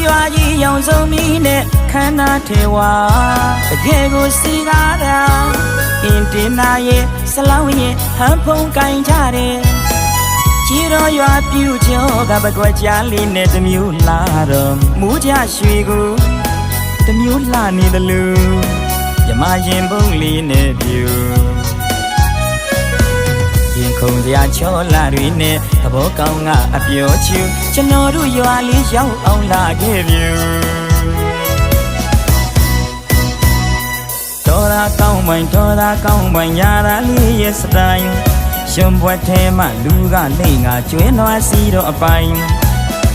ရွာကြီးရောင်စုံမီနဲ့ခန္ဓာထေဝါတကယ်ကိုစီကားတာအင်းတင်နာရဲ့စလောင်းရဲ့ဟန်ဖုံးကင်ကြတယ်ချီတော်ရွာပြူကျော်ကပကွက်ကြားလေးနဲ့တမျိုးလာတော့မူးကြရွှေကိုတမျိုးလှနေတယ်လို့မြမရင်ပုံးလေးနဲ့ပြူရင်ခုန်စရာချောလာတွေနဲ့သဘောကောင်းကအပြောချူကျွန်တော်တို့ရွာလေးရောက်အောင်လာခဲ့ပြူတော်သာကောင်းပိုင်တော်သာကောင်းပိုင်ညာသာလေးရဲ့စတိုင်ရှင်ဘွက်ထဲမှလူကလိမ့်ငါကျွင်းသွားစီတော့အပိုင်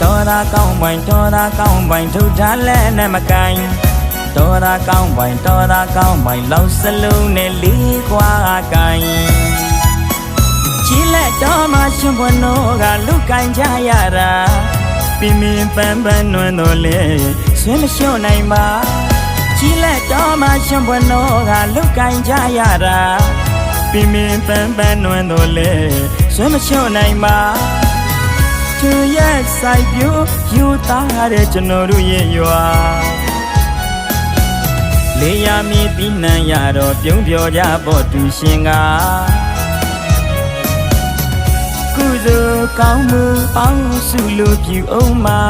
တော်သာကောင်းပိုင်တော်သာကောင်းပိုင်ထုတ်ထားလဲနဲ့မကိုင်တော်သာကောင်းပိုင်တော်သာကောင်းပိုင်လောက်စလုံးနဲ့လေးကွာကိုင်ကြည်လက်တော်မှရှင်ဘွက်တို့ကလူကိုင်ကြရတာပြင်းပြင်းပန်းပန်းနွမ်းတော်လေဆွေးမလျှော့နိုင်ပါကြည်လက်တော်မှရှင်ဘွက်တို့ကလူကိုင်ကြရတာပြင်းပြင်းပန်းပန်းနွမ်းတော်လေဆွေးမလျှော့နိုင်ပါသူရဲ့ဆိုင်ပြူယူသားတဲ့ကျွန်တော်တို့ရဲ့ရွာလေယာမီတိနံရတော့ပြုံးပြောကြဖို့သူရှင်ကကုသိုလ်ကောင်းမှုပေါင်းစုလို့ပြုအောင်မှာ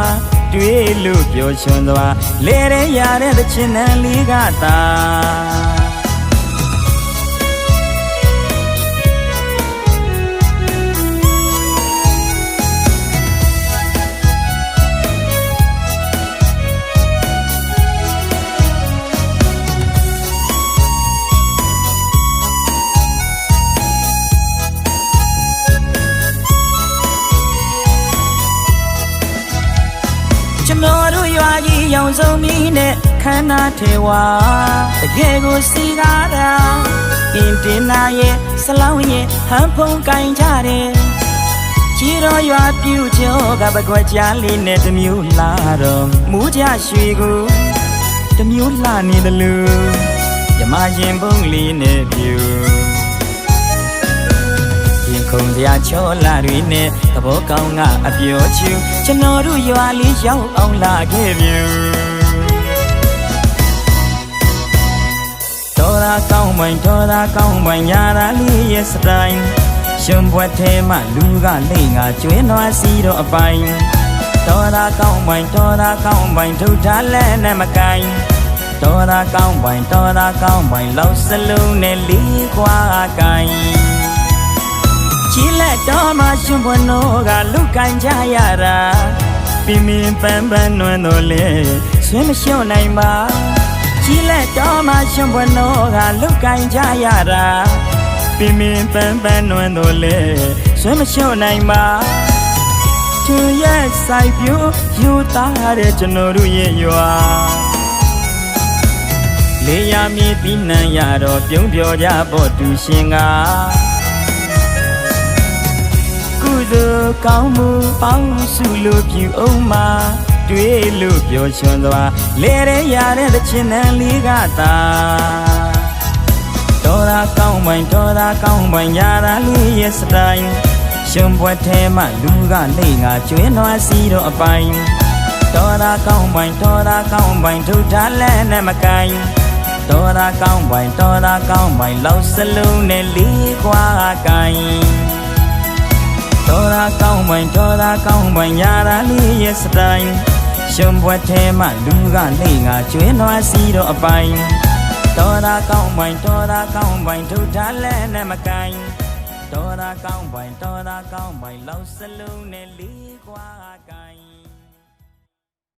တွေ့လို့ပြောချွန်သွားလေရတဲ့တချင်တန်လေးကသာကျွန်တော်တို့ရွာကြီးရောင်စုံမီနဲ့ခန္ဓာထေဝါတကယ်ကိုစီကားတာအင်းတင်နာရဲ့စလောင်းရဲ့ဟန်ဖုံးကင်ကြတယ်ချီတော်ရွာပြူကျော်ကပကွက်ကြားလေးနဲ့တမျိုးလာတော့မူးကြရွှေကိုတမျိုးလှနေတယ်လို့မြမရင်ပုံးလေးနဲ့ပြူခုန်စရာချောလာတွေနဲ့သဘောကောင်းကအပြောချူကျွန်တော်တို့ရွာလေးရောက်အောင်လာခဲ့ပြူတော်သာကောင်းပိုင်တော်သာကောင်းပိုင်ညာသာလေးရဲ့စတိုင်ရှင်ဘွက်ထဲမှလူကလိမ့်ငါကျွင်းသွားစီတော့အပိုင်တော်သာကောင်းပိုင်တော်သာကောင်းပိုင်ထုတ်ထားလဲနဲ့မကိုင်တော်သာကောင်းပိုင်တော်သာကောင်းပိုင်လောက်စလုံးနဲ့လေးကွာကိုင်ချီလက်တော်မှရှင်ဘွယ်တို့ကလူကိုင်ကြရတာပြင်းပြင်းပန်းပန်းနွမ်းတော်လေဆွေးမလျှော့နိုင်ပါချီလက်တော်မှရှင်ဘွယ်တို့ကလူကိုင်ကြရတာပြင်းပြင်းပန်းပန်းနွမ်းတော်လေဆွေးမလျှော့နိုင်ပါသူရဲ့ဆိုင်ပြူယူသားတဲ့ကျွန်တော်တို့ရဲ့ရွာလေယာမီတိနံရတော့ပြုံးပြောကြဖို့သူရှင်ကကုသိုလ်ကောင်းမှုပေါင်းစုလို့ပြုအောင်မှာတွေ့လို့ပြောချွန်သွားလေရတဲ့တချင်တန်လေးကသာတော်သာကောင်းပိုင်တော်သာကောင်းပိုင်ညာသာလေးရဲ့စတိုင်ရှင်ဘွက်ထဲမှလူကလိမ့်ငါကျွင်းသွားစီတော့အပိုင်တော်သာကောင်းပိုင်တော်သာကောင်းပိုင်ထုတ်ထားလဲနဲ့မကိုင်တော်သာကောင်းပိုင်တော်သာကောင်းပိုင်လောက်စလုံးနဲ့လေးကွာကိုင်တော်သာကောင်းပိုင်တော်သာကောင်းပိုင်ညာသာလေးရဲ့စတိုင်ရှင်ဘွက်ထဲမှလူကလိမ့်ငါကျွင်းသွားစီတော့အပိုင်တော်သာကောင်းပိုင်တော်သာကောင်းပိုင်ထုတ်ထားလဲနဲ့မကိုင်တော်သာကောင်းပိုင်တော်သာကောင်းပိုင်လောက်စလုံးနဲ့လေးကွာကိုင်